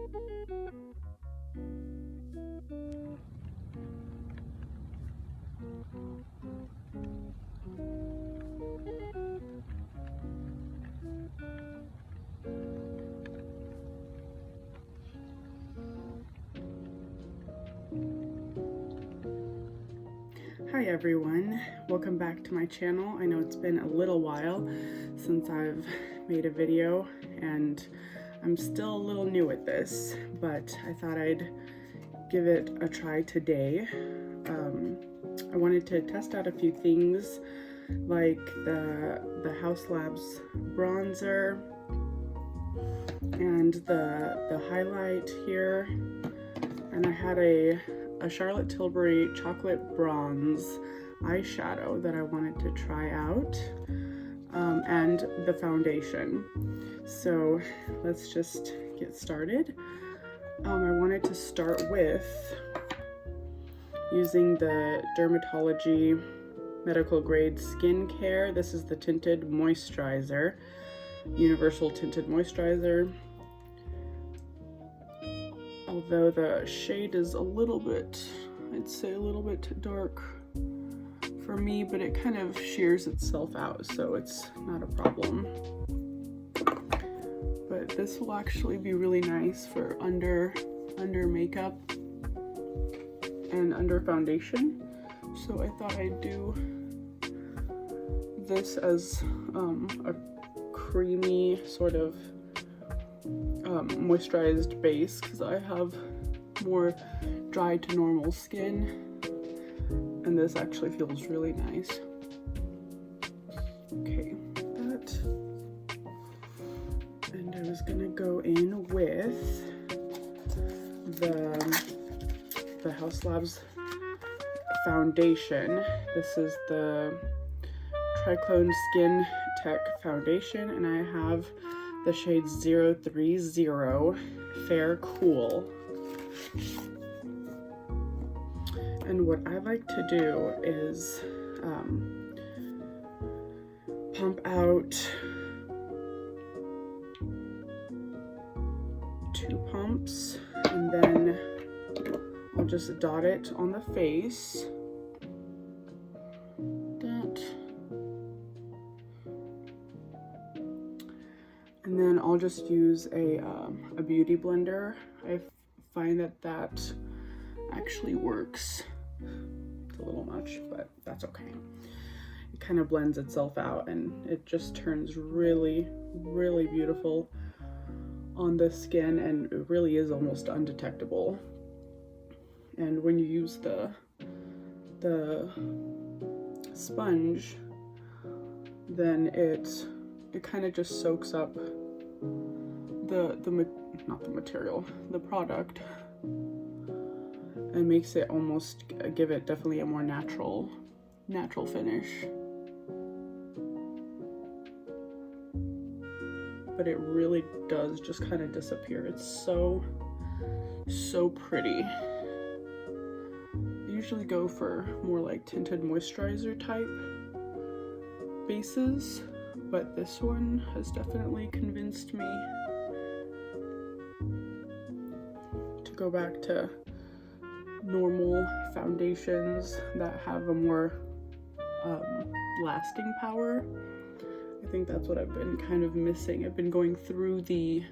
Hi everyone, welcome back to my channel. I know it's been a little while since I've made a video and I'm still a little new at this, but I thought I'd give it a try today. I wanted to test out a few things like the Haus Labs bronzer and the highlight here, and I had a Charlotte Tilbury chocolate bronze eyeshadow that I wanted to try out, and the foundation. So let's just get started. I wanted to start with using the Dermatology medical grade skincare. This is the tinted moisturizer, universal tinted moisturizer. Although the shade is a little bit, I'd say a little bit dark for me, but it kind of shears itself out, so it's not a problem. But this will actually be really nice for under makeup and under foundation. So I thought I'd do this as a creamy sort of moisturized base, because I have more dry to normal skin, and this actually feels really nice. Okay, that, and I was gonna go in with the Haus Labs foundation. This is the Triclone Skin Tech foundation, and I have the shade 030 Fair Cool. And what I like to do is pump out 2 pumps, and then I'll just dot it on the face. And then I'll just use a beauty blender. I find that actually works. It's a little much, but that's okay. It kind of blends itself out, and it just turns really, really beautiful on the skin, and it really is almost undetectable. And when you use the sponge, then it kind of just soaks up the product, and makes it almost give it definitely a more natural finish. But it really does just kind of disappear. It's so pretty. I usually go for more like tinted moisturizer type bases, but this one has definitely convinced me to go back to normal foundations that have a more lasting power. I think that's what I've been kind of missing. I've been going through the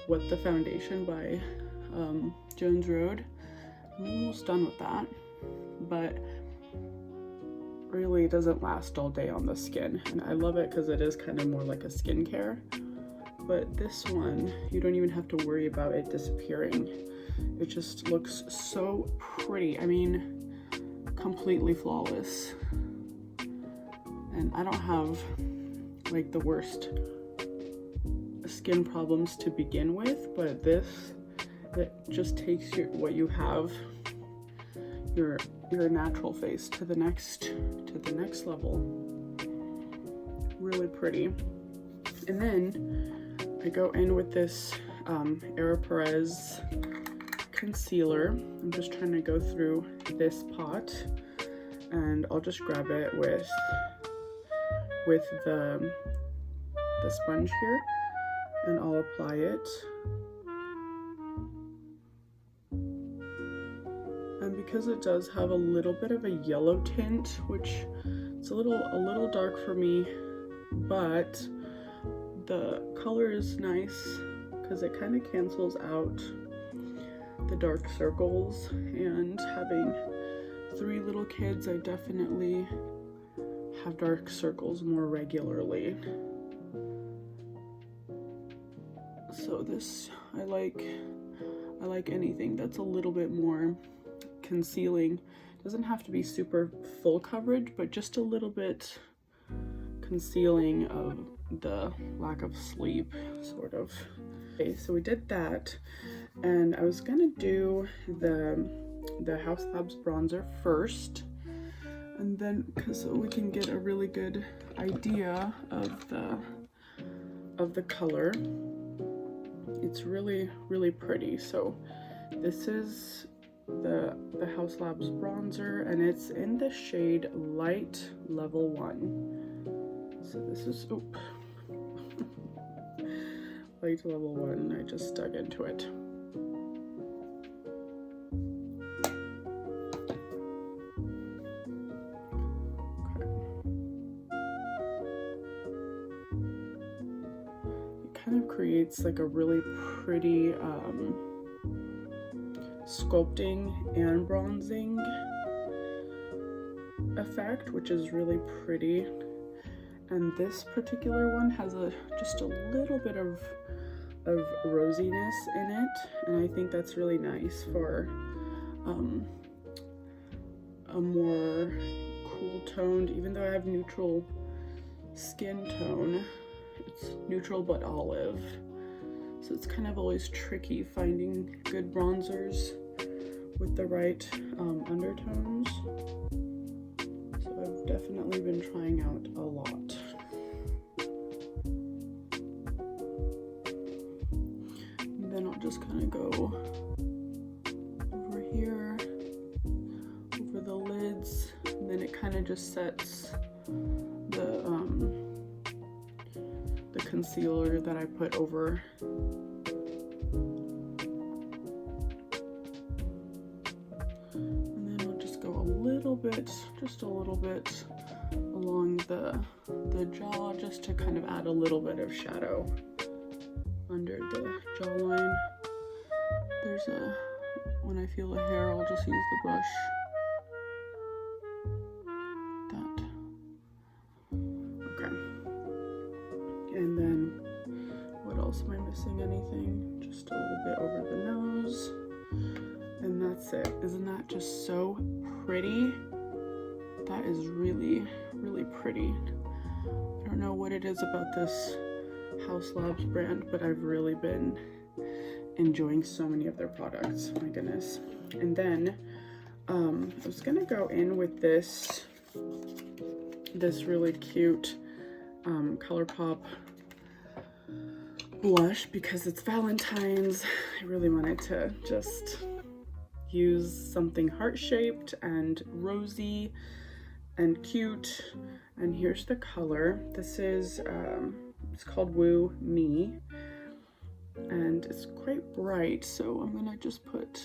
What the Foundation by Jones Road. I'm almost done with that, but really it doesn't last all day on the skin, and I love it because it is kind of more like a skincare. But this one, you don't even have to worry about it disappearing. It just looks so pretty. I mean, completely flawless. And I don't have like the worst skin problems to begin with, but this, it just takes what you have, your natural face to the next level. Really pretty. And then I go in with this Perez concealer. I'm just trying to go through this pot, and I'll just grab it with the sponge here, and I'll apply it because it does have a little bit of a yellow tint, which it's a little dark for me, but the color is nice because it kind of cancels out the dark circles, and having 3 little kids, I definitely have dark circles more regularly. So this, I like anything that's a little bit more concealing. Doesn't have to be super full coverage, but just a little bit concealing of the lack of sleep, sort of. Okay, so we did that, and I was gonna do the Haus Labs bronzer first, and then because we can get a really good idea of the color. It's really pretty. So this is the Haus Labs bronzer, and it's in the shade Light Level 1. So this is Light Level 1. I just dug into it. Kind of creates like a really pretty sculpting and bronzing effect, which is really pretty. And this particular one has just a little bit of rosiness in it, and I think that's really nice for a more cool toned, even though I have neutral skin tone. It's neutral but olive, so it's kind of always tricky finding good bronzers with the right undertones. So I've definitely been trying out a lot. And then I'll just kind of go over here, over the lids, and then it kind of just sets the concealer that I put over. And then I'll just go a little bit, just a little bit along the jaw, just to kind of add a little bit of shadow under the jawline. When I feel a hair, I'll just use the brush. And then, what else am I missing? Anything? Just a little bit over the nose. And that's it. Isn't that just so pretty? That is really pretty. I don't know what it is about this Haus Labs brand, but I've really been enjoying so many of their products. My goodness. And then, I was gonna go in with this really cute ColourPop blush because it's Valentine's. I really wanted to just use something heart-shaped and rosy and cute. And here's the color. This is it's called Woo Me, and it's quite bright, so I'm gonna just put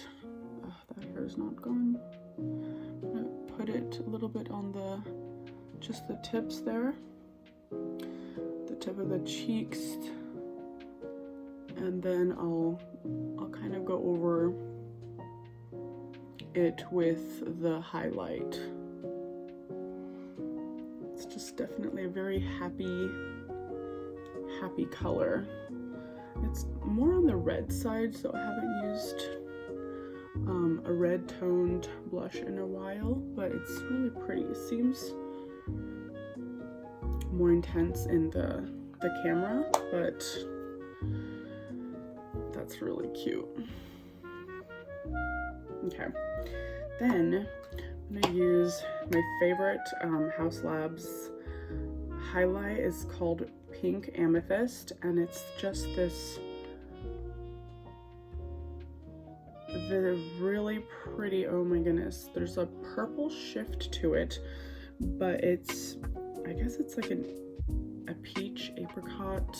that hair is not gone. I'm gonna put it a little bit on just the tips there, the tip of the cheeks, and then I'll kind of go over it with the highlight. It's just definitely a very happy color. It's more on the red side, so I haven't used a red toned blush in a while, but it's really pretty. It seems more intense in the camera, but that's really cute. Okay, then I'm gonna use my favorite Haus Labs highlight. Is called Pink Amethyst, and it's just this really pretty, oh my goodness, there's a purple shift to it, but I guess it's like a peach apricot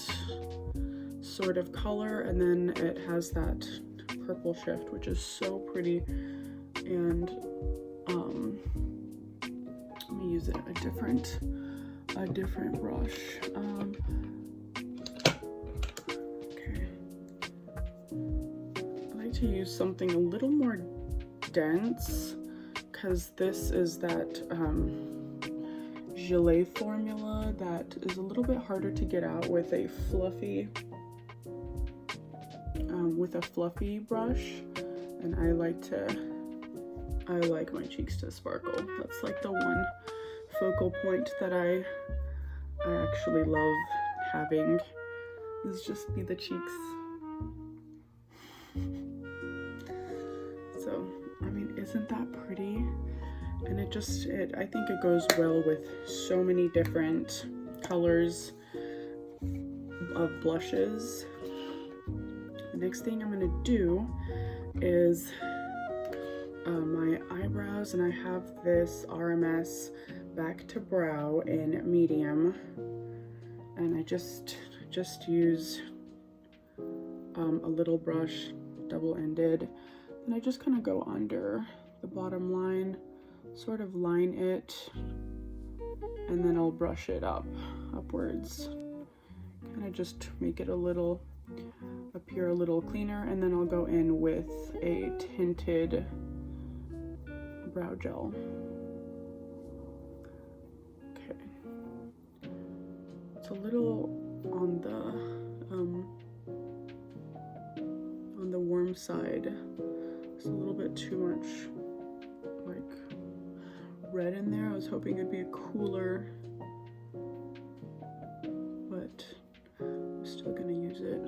sort of color, and then it has that purple shift, which is so pretty and let me use a different brush. Okay, I like to use something a little more dense, because this is that gelée formula that is a little bit harder to get out with a fluffy brush, and I like my cheeks to sparkle. That's like the one focal point that I actually love having, is just be the cheeks. So, I mean, isn't that pretty? And I think it goes well with so many different colors of blushes. The next thing I'm gonna do is my eyebrows, and I have this RMS Back to Brow in medium, and I just use a little brush, double-ended, and I just kind of go under the bottom line, sort of line it, and then I'll brush it upwards, kind of just make it appear a little cleaner, and then I'll go in with a tinted brow gel. Okay, it's a little on the warm side. It's a little bit too much like red in there. I was hoping it'd be a cooler, but I'm still gonna use it.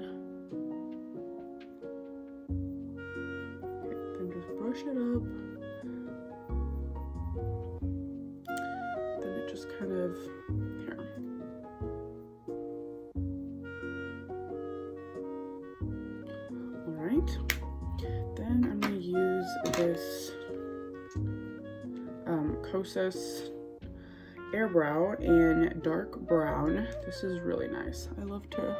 Okay, then just brush it up. Then it just kind of, here. All right, then I'm gonna use this Kosas Airbrow in dark brown. This is really nice. I love to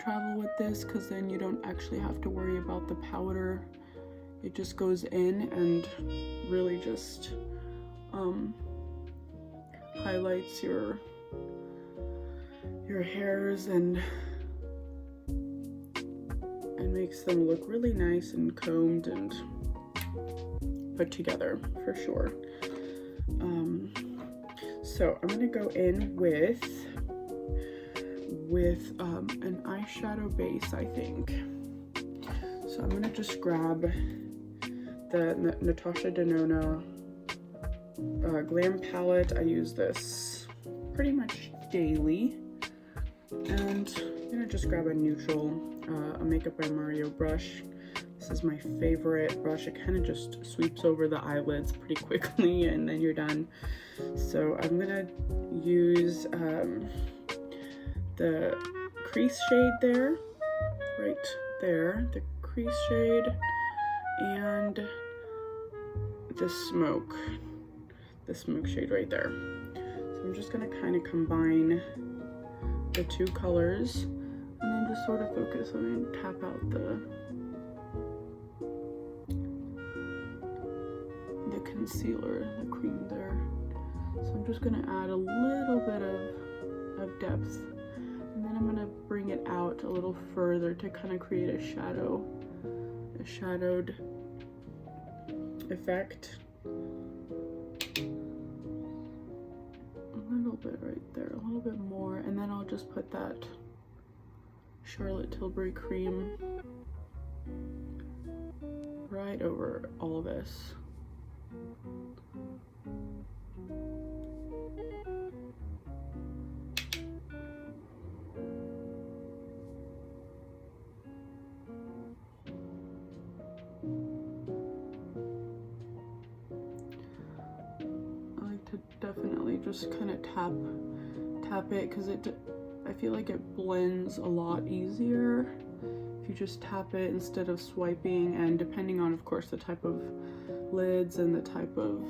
travel with this, because then you don't actually have to worry about the powder. It just goes in and really just highlights your hairs and makes them look really nice and combed and put together for sure. So I'm gonna go in with an eyeshadow base, I think. So I'm gonna just grab the Natasha Denona Glam palette. I use this pretty much daily, and I'm gonna just grab a neutral, a Makeup by Mario brush. This is my favorite brush. It kind of just sweeps over the eyelids pretty quickly, and then you're done. So I'm gonna use the crease shade there, right there, the crease shade, and the smoke shade right there. So I'm just gonna kind of combine the two colors, and then just sort of focus on and tap out the concealer, the cream there. So I'm just gonna add a little bit of depth, and then I'm gonna bring it out a little further to kind of create a shadowed effect. A little bit right there, a little bit more, and then I'll just put that Charlotte Tilbury cream right over all of this. I like to definitely just kind of tap it, because I feel like it blends a lot easier if you just tap it instead of swiping, and depending on, of course, the type of lids and the type of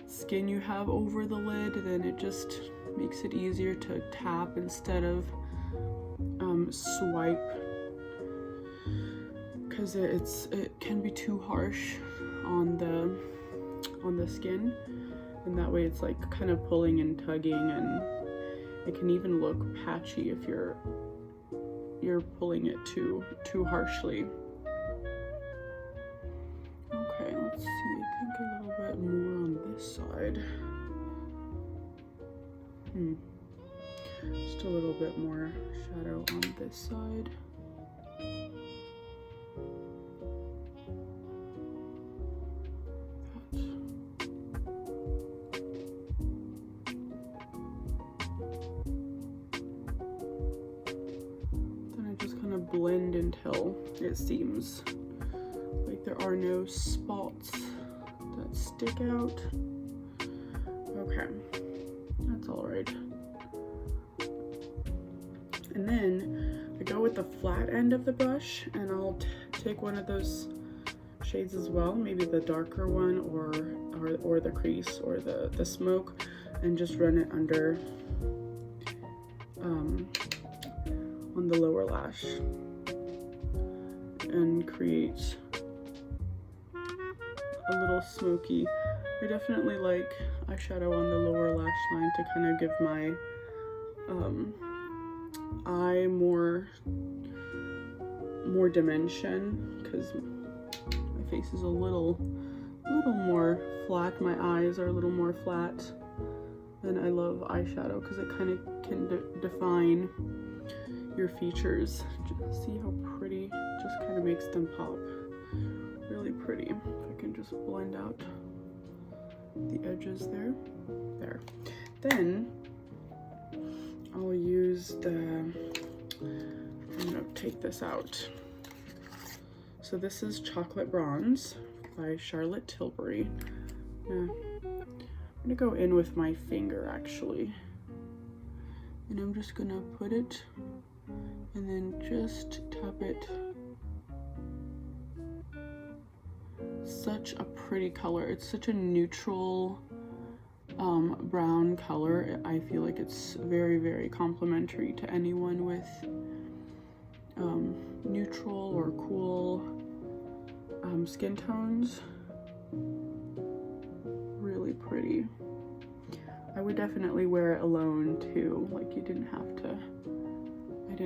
skin you have over the lid, then it just makes it easier to tap instead of swipe, because it can be too harsh on the skin, and that way it's like kind of pulling and tugging, and it can even look patchy if you're pulling it too harshly. Okay, let's see, I think a little bit more on this side. Just a little bit more shadow on this side. Blend until it seems like there are no spots that stick out. Okay, that's all right. And then I go with the flat end of the brush, and I'll take one of those shades as well, maybe the darker one or the crease or the smoke, and just run it under on the lower lash and create a little smoky. I definitely like eyeshadow on the lower lash line to kind of give my eye more dimension, because my face is a little more flat. My eyes are a little more flat, and I love eyeshadow because it kind of can define your features. Just see how pretty, just kind of makes them pop. Really pretty. If I can just blend out the edges there. Then I'll use I'm gonna take this out. So this is Chocolate Bronze by Charlotte Tilbury. I'm gonna go in with my finger actually, and I'm just gonna put it and then just tap it. Such a pretty color. It's such a neutral brown color. I feel like it's very, very complimentary to anyone with neutral or cool skin tones. Really pretty. I would definitely wear it alone too. Like I didn't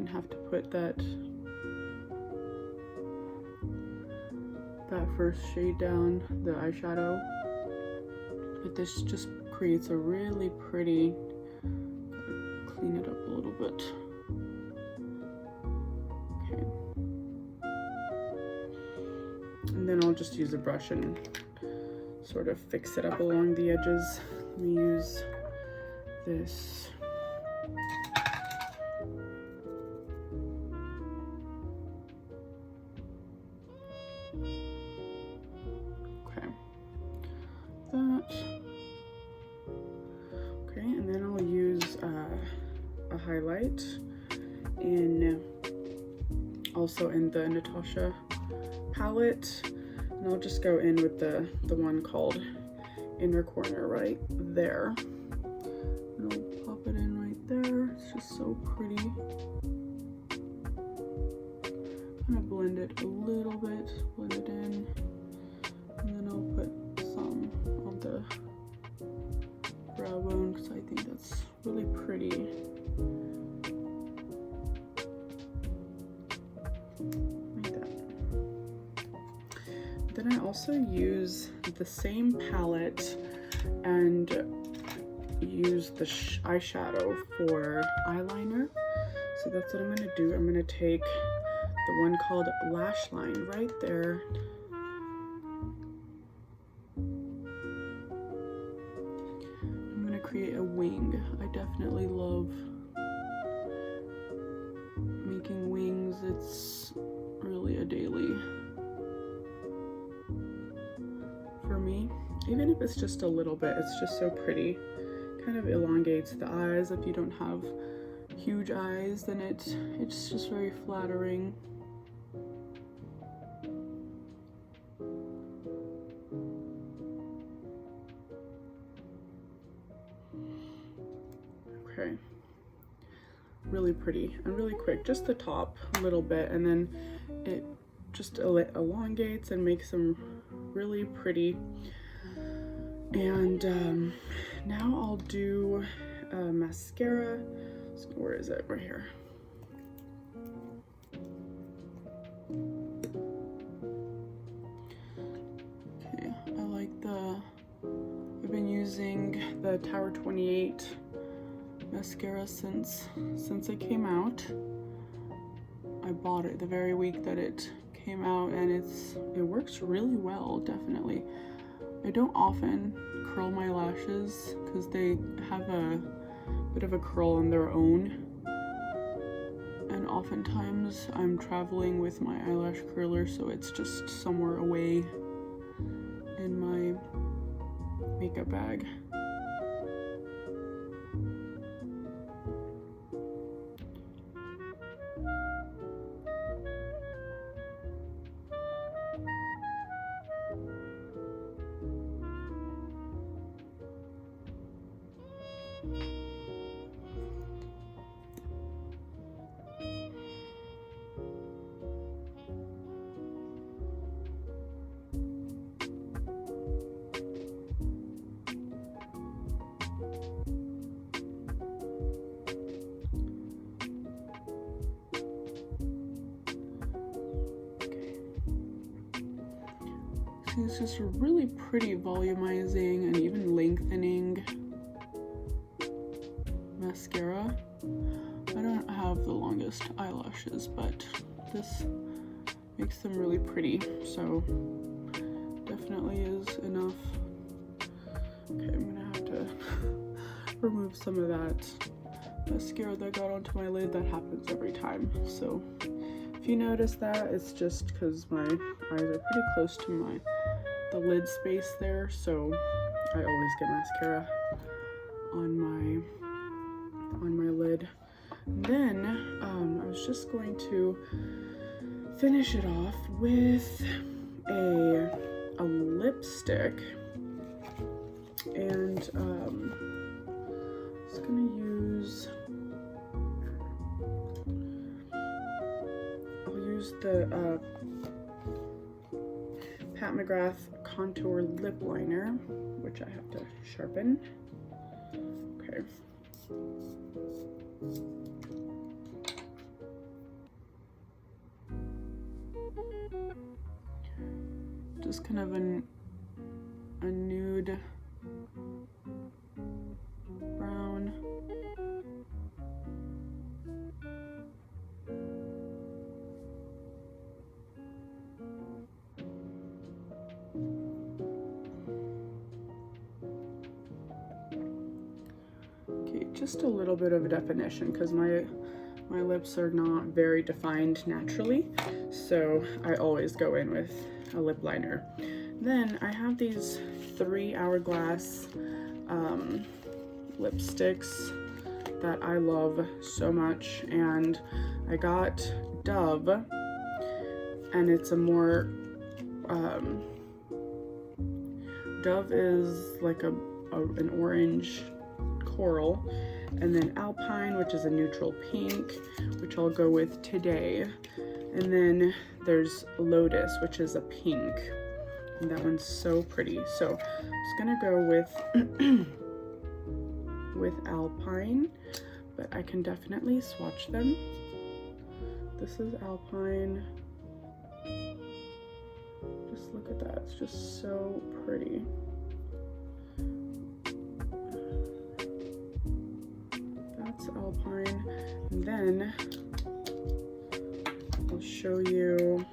have to put that first shade down, the eyeshadow, but this just creates a really pretty, clean it up a little bit. Okay. And then I'll just use a brush and sort of fix it up along the edges. Let me use this. Highlight also in the Natasha palette, and I'll just go in with the one called Inner Corner right there, and I'll pop it in right there. It's just so pretty. Kind of blend it a little bit, blend it in, and then I'll put some on the brow bone because I think that's really pretty. Like that. Then I also use the same palette and use the eyeshadow for eyeliner. So that's what I'm going to do. I'm going to take the one called Lash Line right there. I'm going to create a wing. I definitely love making wings. It's really a daily for me. Even if it's just a little bit, it's just so pretty. Kind of elongates the eyes. If you don't have huge eyes, then it's just very flattering. Okay, really pretty and really quick. Just the top a little bit, and then just elongates and makes them really pretty. And now I'll do mascara. So where is it? Right here. Okay, I like I've been using the Tower 28 mascara since it came out. I bought it the very week that it came out, and it works really well, definitely. I don't often curl my lashes because they have a bit of a curl on their own, and oftentimes I'm traveling with my eyelash curler, so it's just somewhere away in my makeup bag. It's just a really pretty volumizing and even lengthening mascara. I don't have the longest eyelashes, but this makes them really pretty, so definitely is enough. Okay, I'm gonna have to remove some of that mascara that got onto my lid. That happens every time, so if you notice that, it's just because my eyes are pretty close to the lid space there, so I always get mascara on my lid. And then I was just going to finish it off with a lipstick, and I'm just gonna use the Pat McGrath Contour Lip Liner, which I have to sharpen. Okay. Just kind of a nude brown. Okay, just a little bit of a definition because my lips are not very defined naturally, so I always go in with a lip liner. Then I have these 3 Hourglass lipsticks that I love so much, and I got Dove, and it's a more Dove is like an orange coral, and then Alpine, which is a neutral pink, which I'll go with today, and then there's Lotus, which is a pink, and that one's so pretty. So I'm just gonna go with Alpine, but I can definitely swatch them. This is Alpine. Just look at that, it's just so pretty. That's Alpine. And then I'll show you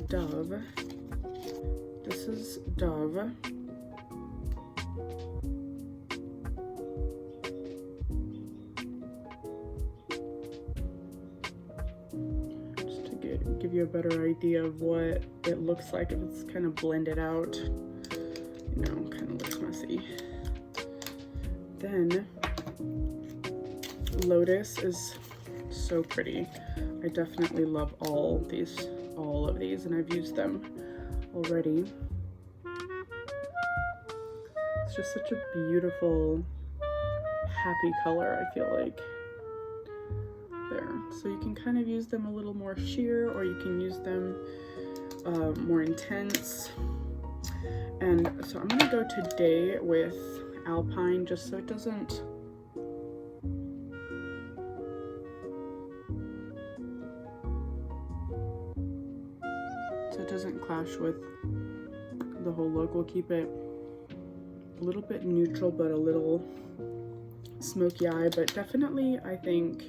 Dove. This is Dove. Just to give you a better idea of what it looks like if it's kind of blended out. You know, kind of looks messy. Then Lotus is so pretty. I definitely love all of these, and I've used them already. It's just such a beautiful, happy color, I feel like. There. So you can kind of use them a little more sheer, or you can use them more intense. And so I'm gonna go today with Alpine, just so it doesn't clash with the whole look. We'll keep it a little bit neutral, but a little smoky eye, but definitely I think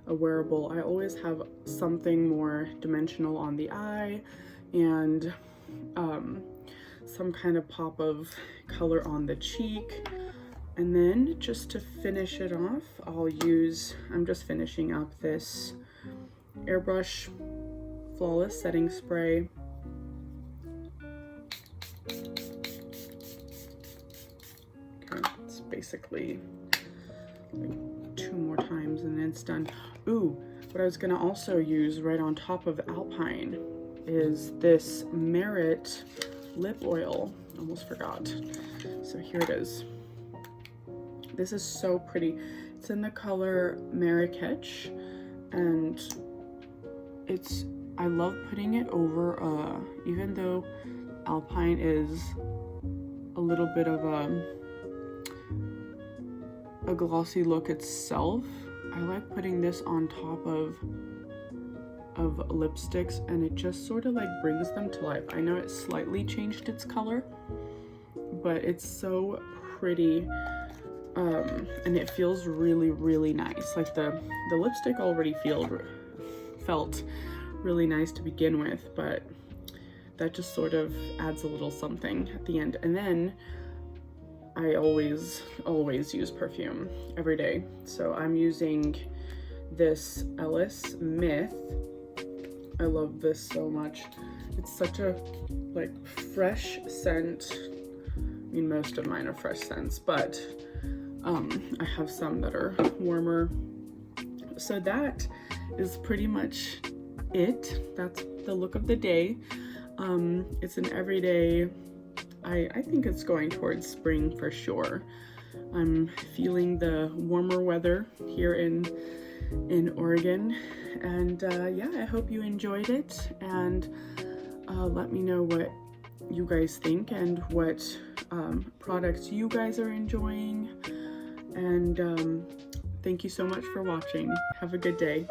a wearable. I always have something more dimensional on the eye and some kind of pop of color on the cheek. And then just to finish it off, I'm just finishing up this Airbrush Flawless Setting Spray. Okay, it's basically like 2 more times and then it's done. Ooh, what I was gonna also use right on top of Alpine is this Merit lip oil. Almost forgot. So here it is. This is so pretty. It's in the color Marrakech, and I love putting it over, even though Alpine is a little bit of a glossy look itself, I like putting this on top of lipsticks, and it just sort of like brings them to life. I know it slightly changed its color, but it's so pretty, and it feels really, really nice. Like the lipstick already felt really nice to begin with, but that just sort of adds a little something at the end. And then I always use perfume every day. So I'm using this Ellis Myth. I love this so much. It's such a like fresh scent. I mean, most of mine are fresh scents, but I have some that are warmer. So that is pretty much it. That's the look of the day. It's an everyday. I think it's going towards spring for sure. I'm feeling the warmer weather here in Oregon, and yeah, I hope you enjoyed it, and let me know what you guys think and what products you guys are enjoying, and thank you so much for watching. Have a good day.